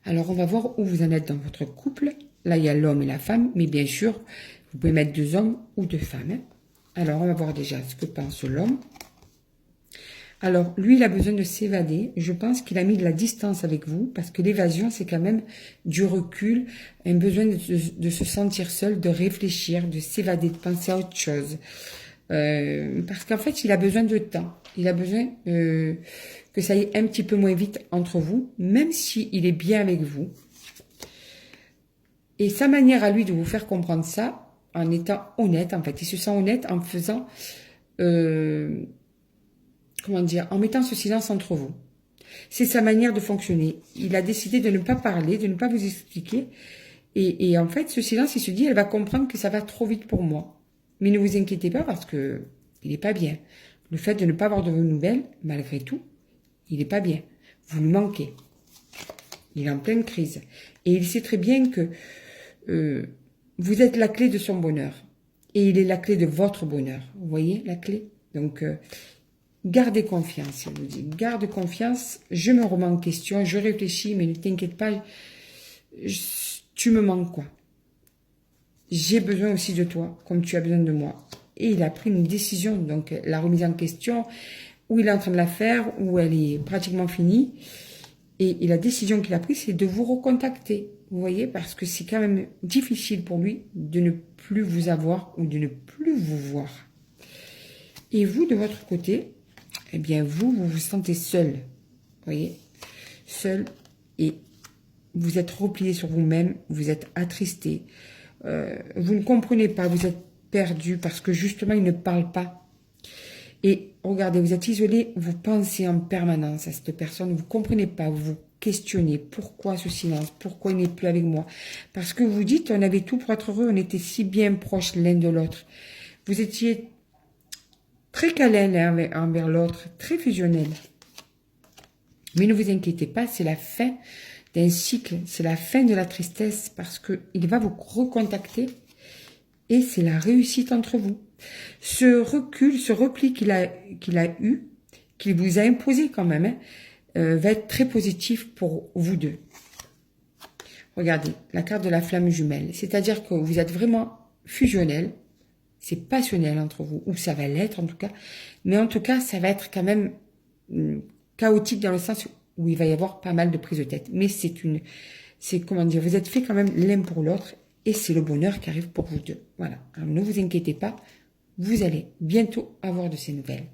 Alors, on va voir où vous en êtes dans votre couple. Là, il y a l'homme et la femme, mais bien sûr, vous pouvez mettre 2 hommes ou 2 femmes. Hein. Alors, on va voir déjà ce que pense l'homme. Alors, lui, il a besoin de s'évader. Je pense qu'il a mis de la distance avec vous, parce que l'évasion, c'est quand même du recul, un besoin de se sentir seul, de réfléchir, de s'évader, de penser à autre chose. Parce qu'en fait, il a besoin de temps. Il a besoin que ça aille un petit peu moins vite entre vous, même s'il est bien avec vous. Et sa manière à lui de vous faire comprendre ça, en étant honnête, en fait, il se sent honnête en faisant... comment dire, en mettant ce silence entre vous. C'est sa manière de fonctionner. Il a décidé de ne pas parler, de ne pas vous expliquer. Et en fait, ce silence, il se dit, elle va comprendre que ça va trop vite pour moi. Mais ne vous inquiétez pas parce que il n'est pas bien. Le fait de ne pas avoir de vos nouvelles, malgré tout, il n'est pas bien. Vous lui manquez. Il est en pleine crise. Et il sait très bien que vous êtes la clé de son bonheur. Et il est la clé de votre bonheur. Vous voyez la clé? Donc... gardez confiance, il vous dit. Garde confiance, je me remets en question, je réfléchis, mais ne t'inquiète pas, tu me manques quoi. J'ai besoin aussi de toi, comme tu as besoin de moi. Et il a pris une décision, donc la remise en question, où il est en train de la faire, où elle est pratiquement finie. Et la décision qu'il a prise, c'est de vous recontacter. Vous voyez, parce que c'est quand même difficile pour lui de ne plus vous avoir ou de ne plus vous voir. Et vous, de votre côté, eh bien, vous vous sentez seul, vous voyez, seul, et vous êtes replié sur vous-même, vous êtes attristé, vous ne comprenez pas, vous êtes perdu parce que justement, il ne parle pas. Et regardez, vous êtes isolé, vous pensez en permanence à cette personne, vous ne comprenez pas, vous vous questionnez, pourquoi ce silence, pourquoi il n'est plus avec moi? Parce que vous dites, on avait tout pour être heureux, on était si bien proches l'un de l'autre. Vous étiez très câlin l'un envers l'autre, très fusionnel. Mais ne vous inquiétez pas, c'est la fin d'un cycle, c'est la fin de la tristesse parce qu'il va vous recontacter et c'est la réussite entre vous. Ce recul, ce repli qu'il a eu, qu'il vous a imposé quand même, va être très positif pour vous deux. Regardez, la carte de la flamme jumelle, c'est-à-dire que vous êtes vraiment fusionnel. C'est passionnel entre vous, ou ça va l'être en tout cas. Mais en tout cas, ça va être quand même chaotique dans le sens où il va y avoir pas mal de prises de tête. Mais c'est comment dire, vous êtes fait quand même l'un pour l'autre et c'est le bonheur qui arrive pour vous deux. Voilà. Alors ne vous inquiétez pas, vous allez bientôt avoir de ces nouvelles.